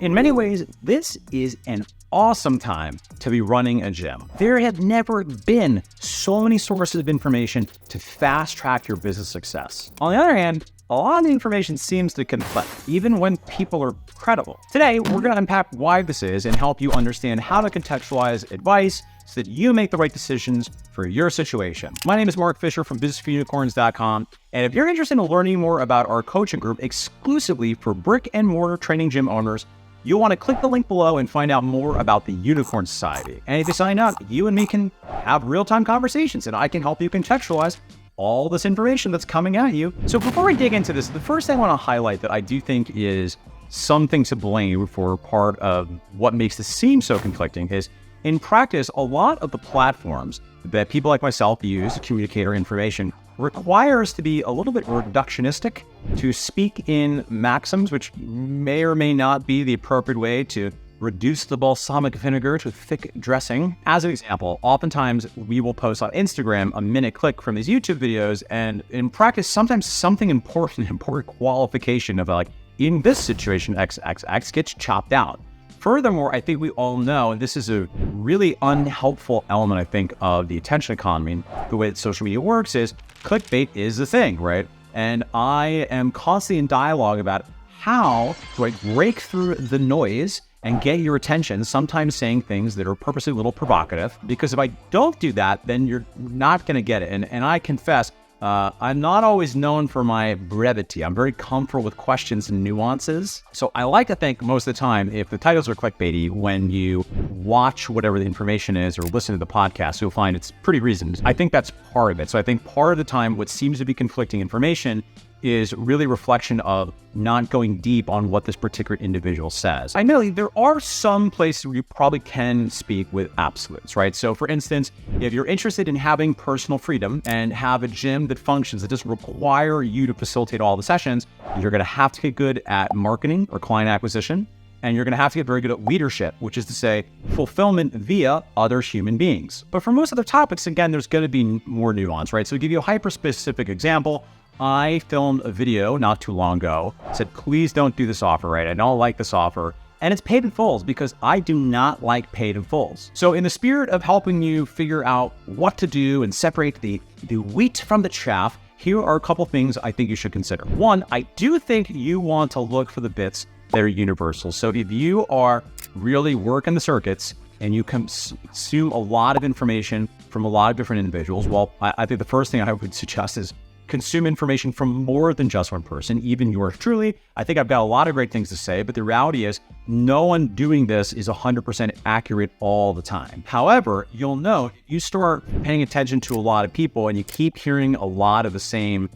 In many ways, this is an awesome time to be running a gym. There have never been so many sources of information to fast track your business success. On the other hand, a lot of the information seems to conflict, even when people are credible. Today, we're going to unpack why this is and help you understand how to contextualize advice so that you make the right decisions for your situation. My name is Mark Fisher from businessforunicorns.com, and if you're interested in learning more about our coaching group exclusively for brick and mortar training gym owners, you'll want to click the link below and find out more about the Unicorn Society. And if you sign up, you and me can have real-time conversations, and I can help you contextualize all this information that's coming at you. So before we dig into this, the first thing I want to highlight that I do think is something to blame for part of what makes this seem so conflicting is, in practice, a lot of the platforms that people like myself use to communicate our information require us to be a little bit reductionistic, to speak in maxims, which may or may not be the appropriate way to reduce the balsamic vinegar to thick dressing. As an example, oftentimes we will post on Instagram a minute clip from these YouTube videos, and in practice, sometimes something important qualification of like, in this situation, XXX gets chopped out. Furthermore, I think we all know, and this is a really unhelpful element, I think, of the attention economy, the way that social media works is clickbait is the thing, right? And I am constantly in dialogue about how do I break through the noise and get your attention, sometimes saying things that are purposely a little provocative, because if I don't do that, then you're not gonna get it. And I confess, I'm not always known for my brevity. I'm very comfortable with questions and nuances. So I like to think most of the time, if the titles are clickbaity, when you watch whatever the information is or listen to the podcast, you'll find it's pretty reasoned. I think that's part of it. So I think part of the time, what seems to be conflicting information is really reflection of not going deep on what this particular individual says. I know there are some places where you probably can speak with absolutes, right? So for instance, if you're interested in having personal freedom and have a gym that functions, that doesn't require you to facilitate all the sessions, you're gonna have to get good at marketing or client acquisition, and you're gonna have to get very good at leadership, which is to say fulfillment via other human beings. But for most other topics, again, there's gonna be more nuance, right? So to give you a hyper-specific example, I filmed a video not too long ago, said, please don't do this offer, right? I don't like this offer. And it's paid in fulls because I do not like paid in fulls. So in the spirit of helping you figure out what to do and separate the wheat from the chaff, here are a couple things I think you should consider. One, I do think you want to look for the bits that are universal. So if you are really working the circuits and you consume a lot of information from a lot of different individuals, well, I think the first thing I would suggest is consume information from more than just one person, even yours truly. I think I've got a lot of great things to say, but the reality is no one doing this is 100% accurate all the time. However, you'll know you start paying attention to a lot of people and you keep hearing a lot of the same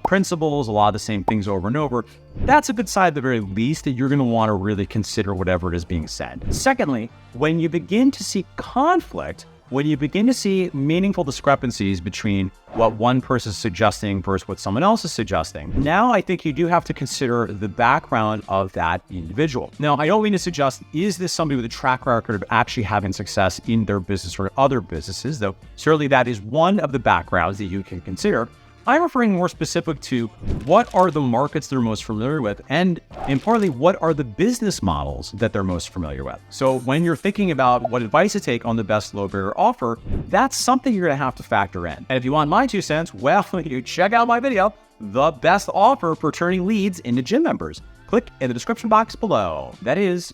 principles, a lot of the same things over and over. That's a good sign at the very least that you're going to want to really consider whatever it is being said. Secondly, when you begin to see conflict, when you begin to see meaningful discrepancies between what one person is suggesting versus what someone else is suggesting, now I think you do have to consider the background of that individual. Now, I don't mean to suggest, is this somebody with a track record of actually having success in their business or other businesses, though certainly that is one of the backgrounds that you can consider. I'm referring more specific to what are the markets they're most familiar with, and importantly, what are the business models that they're most familiar with. So when you're thinking about what advice to take on the best low barrier offer, that's something you're gonna have to factor in. And if you want my 2 cents, well, you check out my video, The Best Offer for Turning Leads into Gym Members. Click in the description box below. That is,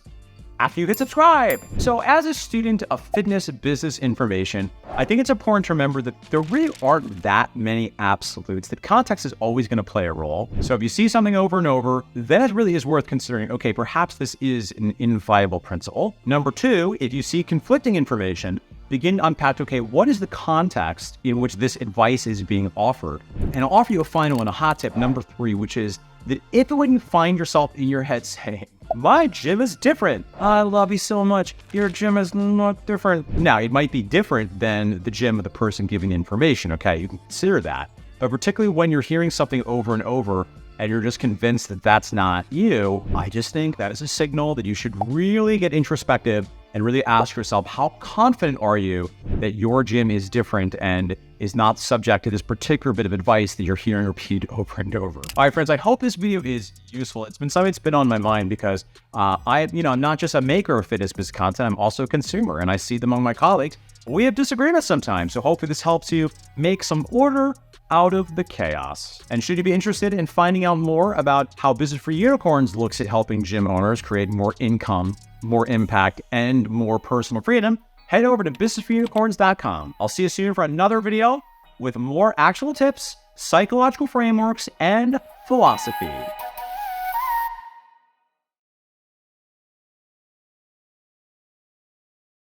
after you hit subscribe. So as a student of fitness business information, I think it's important to remember that there really aren't that many absolutes, that context is always gonna play a role. So if you see something over and over, then it really is worth considering, okay, perhaps this is an inviolable principle. Number 2, if you see conflicting information, begin to unpack, okay, what is the context in which this advice is being offered? And I'll offer you a final and a hot tip, number 3, which is that if when you find yourself in your head saying, my gym is different, I love you so much, your gym is not different. Now, it might be different than the gym of the person giving the information, okay? You can consider that. But particularly when you're hearing something over and over and you're just convinced that that's not you, I just think that is a signal that you should really get introspective and really ask yourself, how confident are you that your gym is different and is not subject to this particular bit of advice that you're hearing repeated over and over? All right, friends, I hope this video is useful. It's been something that's been on my mind because I'm not just a maker of fitness business content, I'm also a consumer, and I see them among my colleagues. We have disagreements sometimes, so hopefully this helps you make some order out of the chaos. And should you be interested in finding out more about how Business for Unicorns looks at helping gym owners create more income, more impact, and more personal freedom, head over to businessforunicorns.com. I'll see you soon for another video with more actual tips, psychological frameworks, and philosophy.